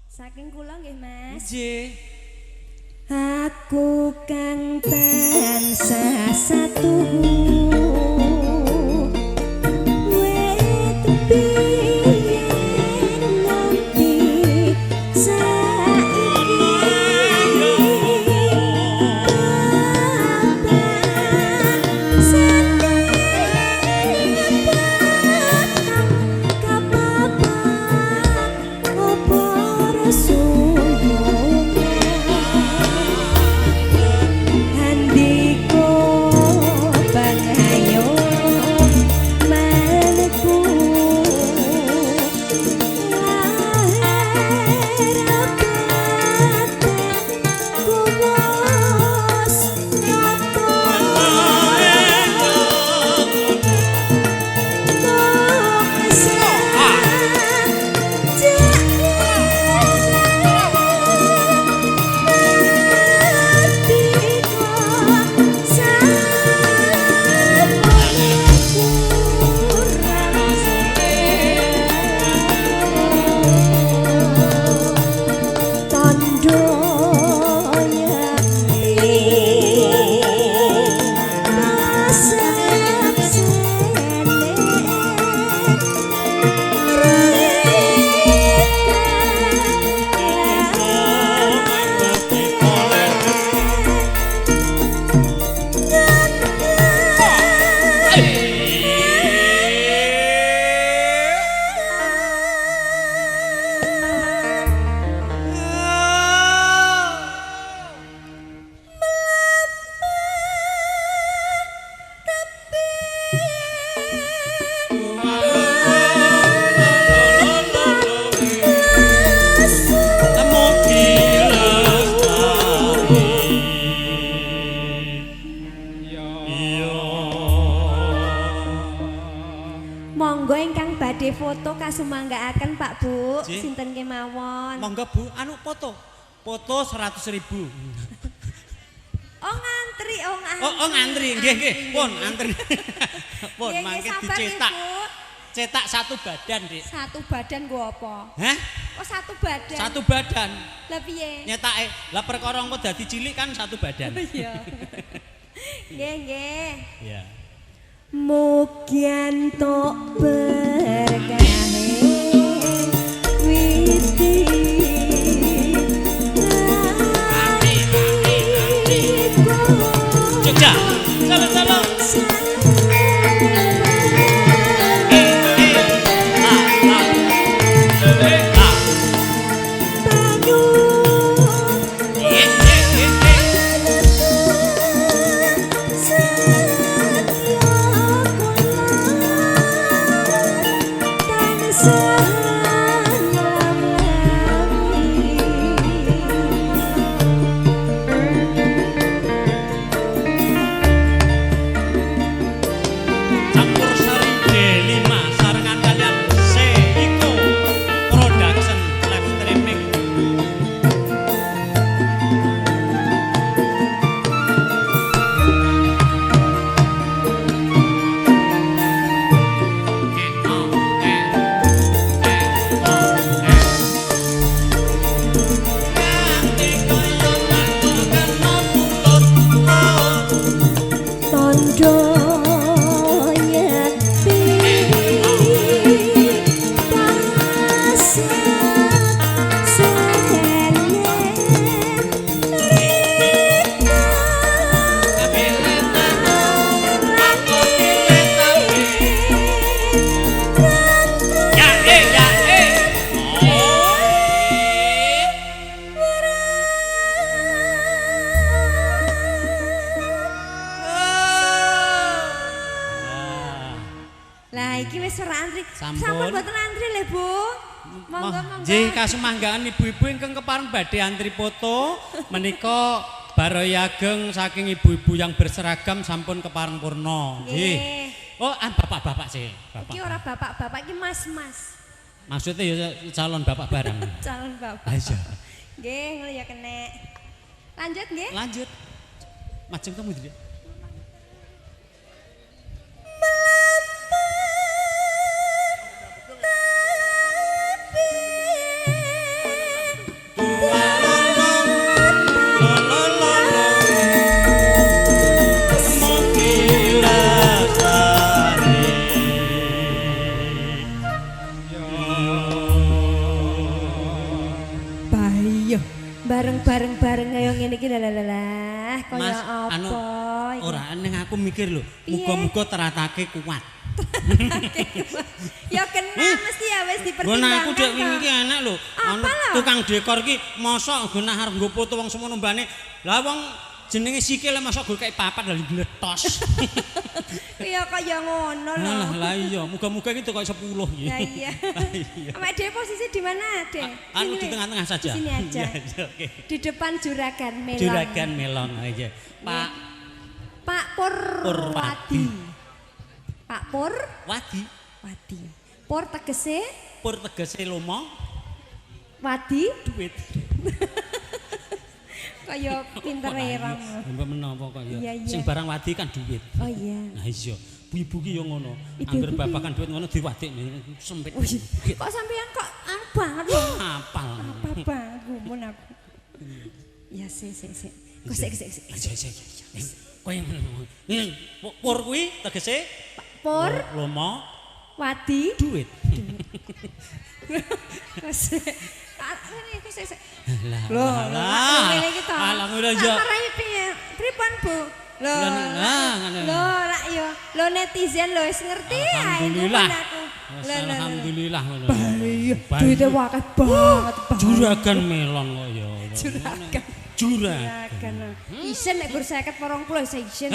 Saking kula nggih, Mas. Nggih. Aku kang tansah satu monggo ingkang badhe foto kasumanggaaken Pak Bu, sinten kemawon. Monggo Bu, anu foto. Foto 100.000. Oh ngantri, Oh ngantri, nggih. Pun antri. Pun mangke dicetak. Cetak satu badan, Dik. Satu badan gua apa? Hah? Oh satu badan. Satu badan. Lah piye? Nyetake. Lah perkara engko dadi cilik kan satu badan. Iya. Nggih. Iya. Mugian tok berkahe witi Jogja. Salam-salam. Sampun mboten antri lho, Bu. Monggo. Nggih, kasumanggaan ibu-ibu ingkang kepareng badhe antri foto menika baraya ageng saking ibu-ibu yang berseragam sampun kepareng purna. Nggih. Oh, bapak-bapak sih. Iki ora bapak-bapak, iki mas-mas. Maksudnya ya calon bapak barang. Calon bapak. Aja. Nggih, ngono ya kenek. Lanjut nggih? Lanjut. Majeng kamu Dek. bareng-bareng kaya ngene iki lah kaya apa anu ora ning aku mikir lho muga-muga teratake kuat. Ya kena mesti ya wis dipertimbangkan. Nggon aku dek wingi iki enak lho. Ana tukang dekor iki mosok nggon arep nggo foto wong semono mbane. Lah wong jenenge sikile mosok go kaya papat lha gletos. Iya kaya ngono lho. Lah iya, muga-muga iki kaya 10 iki. Lah iya. Amek dhewe posisi di mana, Dek? Anu di tengah-tengah saja. Di sini aja. Oke. Di depan juragan melon. Juragan melon aja. Pak Purwadi. Pak Pur Wadi. Pur tegese lomo. Wadi Duit. Kaya pinter irang. Mbok menapa kok ya. Iya. Sing barang wadi kan duit. Oh iya. Nah iya. Bu-ibu ki yo ngono. Angger babakan duit ngono diwadik sempit. Kok sampean kok banget lho. Apal. Apa banget gumun aku. Ya sik. Kok sik. Kowe ngene. Pur kuwi tegese Pur lomo Wadi duit. Lah, ngene iki to. Alah ngono aja. Marai piye? Pripun, Bu? Lho, lak yo. Lho netizen lho wis ngerti ae. Alhamdulillah. Alhamdulillah ngono. Iya, duite akeh banget. Juragan melon kok ya. Juragan. Isen nek gur 50 20 isen.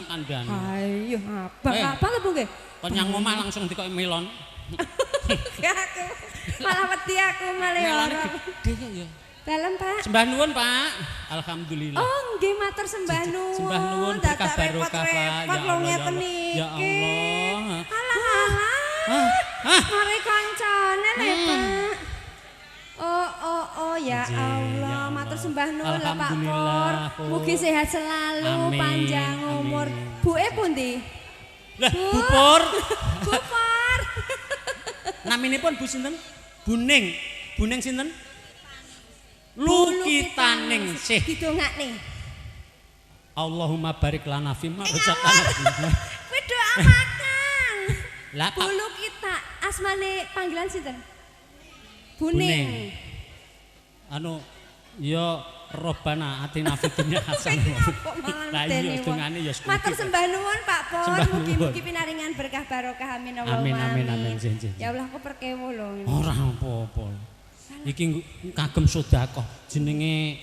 Kandhane. Ayo, apa lho Bu nggih? Kon nyang omah langsung dikoki melon. Aku malah wedi aku malah ora. Gede ya. Dalem, Pak. Sembah nuwun, Pak. Alhamdulillah. Oh, nggih matur sembah nuwun. Sembah nuwun berkah barokah, Pak. Ya Allah. Ya Allah. Alah. Mari kancane lho, Pak. Oh ya Allah, matur sembah nuwun lho Pak Pur. Mugi sehat selalu, panjang umur. Buke pundi? Lah, Bu Pur. Bu Pur. Naminipun Bu sinten? Buning. Buning sinten? Lukitaning sih. Didongakne. Allahumma barik lana fima razaqtana. Kuwi doa makan. Lah Bulu kita asmane panggilan sinten? Buning. Anu ya Robbana atina fid dunya hasanah. Lah iya dongane ya sepuh. Matur sembah nuwun Pak Pur, mugi-mugi pinaringan berkah barokah amin Allahumma amin. Ya Allah aku perkewo lho. Ora apa-apa. Iki kagem sedekah jenenge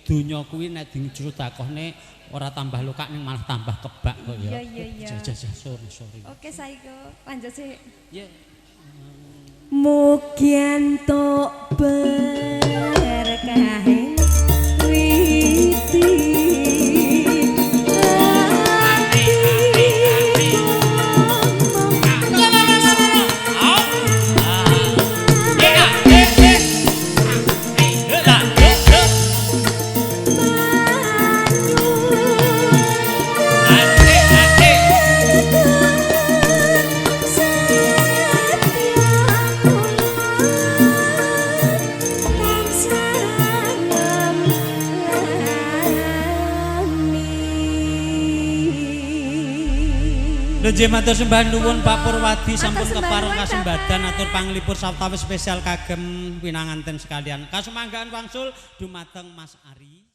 donya kuwi nek disedekahne ora tambah lokak ning malah tambah kebak kok ya. Iya. Sorry. Oke saiko lanjut sih. Ya. Mugi entuk berkah witi. Nggih matur sembah nuwun Pak Purwadi sampun kepareng kasembadan atur panglipur sawetawis spesial kagem pinanganten sekalian. Kasumanggaan wangsul dumateng Mas Ari.